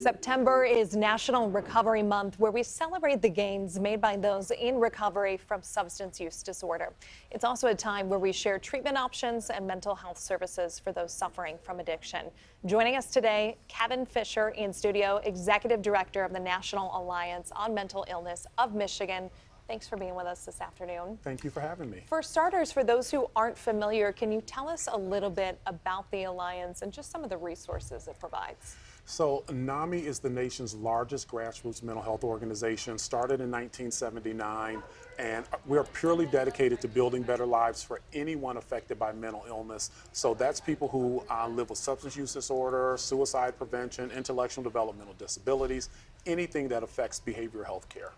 September is National Recovery Month, where we celebrate the gains made by those in recovery from substance use disorder. It's also a time where we share treatment options and mental health services for those suffering from addiction. Joining us today, Kevin Fisher in studio, Executive Director of the National Alliance on Mental Illness of Michigan. Thanks for being with us this afternoon. Thank you for having me. For starters, for those who aren't familiar, can you tell us a little bit about the Alliance and just some of the resources it provides? So NAMI is the nation's largest grassroots mental health organization, started in 1979, and we're purely dedicated to building better lives for anyone affected by mental illness. So that's people who live with substance use disorder, suicide prevention, intellectual developmental disabilities, anything that affects behavioral health care.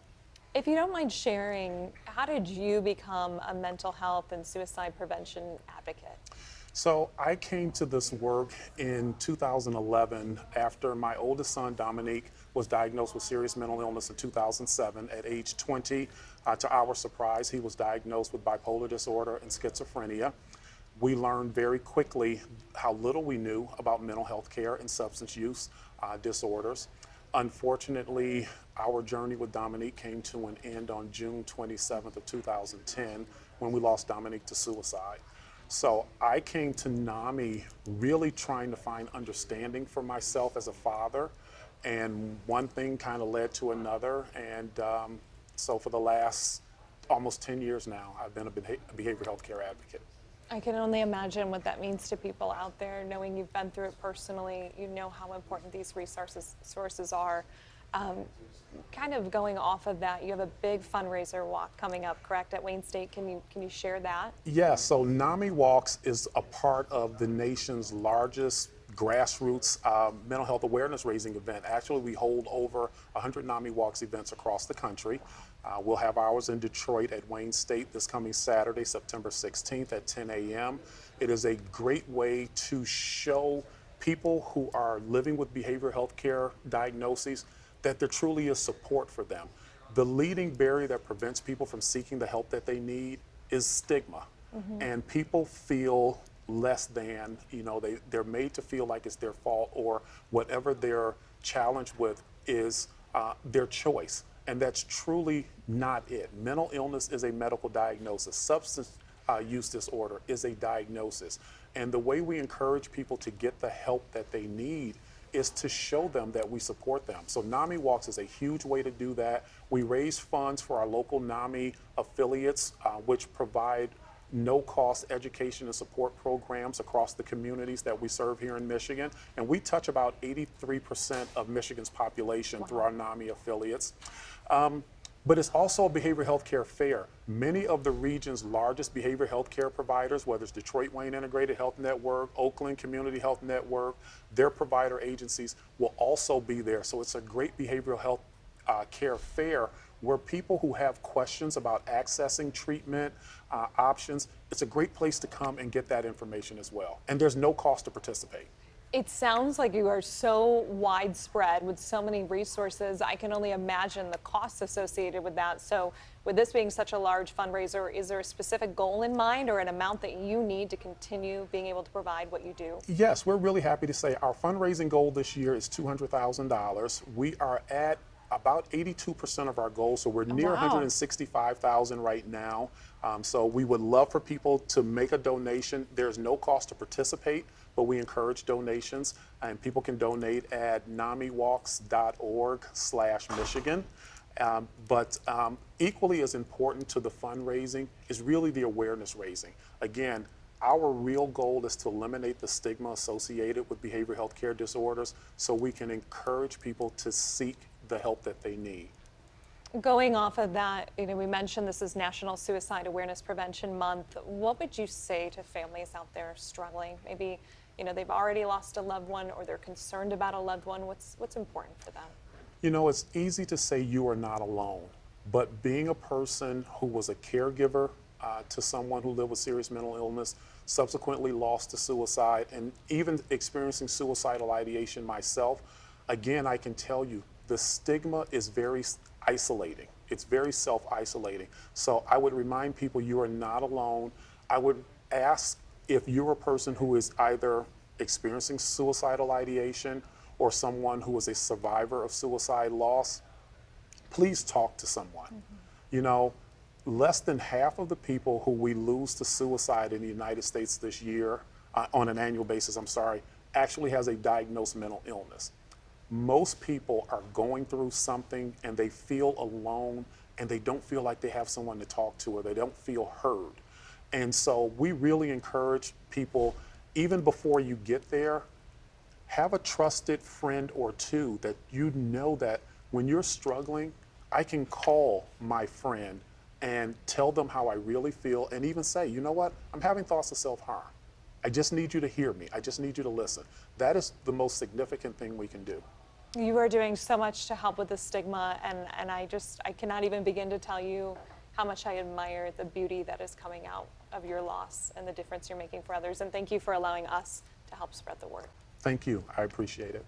If you don't mind sharing, how did you become a mental health and suicide prevention advocate? So I came to this work in 2011 after my oldest son, Dominique, was diagnosed with serious mental illness in 2007 at age 20. To our surprise, he was diagnosed with bipolar disorder and schizophrenia. We learned very quickly how little we knew about mental health care and substance use disorders. Unfortunately, our journey with Dominique came to an end on June 27th of 2010 when we lost Dominique to suicide. So I came to NAMI really trying to find understanding for myself as a father, and one thing kind of led to another, and so for the last almost 10 years now, I've been a behavioral health care advocate. I can only imagine what that means to people out there, knowing you've been through it personally. You know how important these sources are. Kind of going off of that, you have a big fundraiser walk coming up, correct, at Wayne State. Can you share that? Yes, so NAMI Walks is a part of the nation's largest grassroots mental health awareness raising event. Actually, we hold over 100 NAMI Walks events across the country. We'll have ours in Detroit at Wayne State this coming Saturday, September 16th at 10 a.m. It is a great way to show people who are living with behavioral health care diagnoses that there truly is support for them. The leading barrier that prevents people from seeking the help that they need is stigma. And people feel less than, they're made to feel like it's their fault, or whatever they're challenged with is their choice. And that's truly not it. Mental illness is a medical diagnosis. Substance use disorder is a diagnosis. And the way we encourage people to get the help that they need is to show them that we support them. So NAMI Walks is a huge way to do that. We raise funds for our local NAMI affiliates, which provide no-cost education and support programs across the communities that we serve here in Michigan. And we touch about 83% of Michigan's population through our NAMI affiliates. But it's also a behavioral health care fair. Many of the region's largest behavioral health care providers, whether it's Detroit Wayne Integrated Health Network, Oakland Community Health Network, their provider agencies will also be there. So it's a great behavioral health care fair where people who have questions about accessing treatment options, it's a great place to come and get that information as well. And there's no cost to participate. It sounds like you are so widespread with so many resources. I can only imagine the costs associated with that. So with this being such a large fundraiser, is there a specific goal in mind or an amount that you need to continue being able to provide what you do? Yes, we're really happy to say our fundraising goal this year is $200,000. We are at about 82% of our goal, so we're near 165,000 right now. So we would love for people to make a donation. There's no cost to participate, but we encourage donations, and people can donate at namiwalks.org/Michigan. But equally as important to the fundraising is really the awareness raising. Again, our real goal is to eliminate the stigma associated with behavioral health care disorders so we can encourage people to seek the help that they need. Going off of that, we mentioned this is National Suicide Awareness Prevention Month. What would you say to families out there struggling? Maybe, they've already lost a loved one or they're concerned about a loved one. What's important for them? It's easy to say you are not alone, but being a person who was a caregiver to someone who lived with serious mental illness, subsequently lost to suicide, and even experiencing suicidal ideation myself, again, I can tell you the stigma is very isolating. It's very self-isolating. So I would remind people you are not alone. I would ask if you're a person who is either experiencing suicidal ideation or someone who is a survivor of suicide loss, please talk to someone. You know, less than half of the people who we lose to suicide in the United States this year, on an annual basis, I'm sorry, actually has a diagnosed mental illness. Most people are going through something and they feel alone and they don't feel like they have someone to talk to, or they don't feel heard. And so we really encourage people, even before you get there, have a trusted friend or two that you know that when you're struggling, I can call my friend and tell them how I really feel, and even say, you know what, I'm having thoughts of self-harm. I just need you to hear me. I just need you to listen. That is the most significant thing we can do. You are doing so much to help with the stigma, and I cannot even begin to tell you how much I admire the beauty that is coming out of your loss and the difference you're making for others. And thank you for allowing us to help spread the word. Thank you. I appreciate it.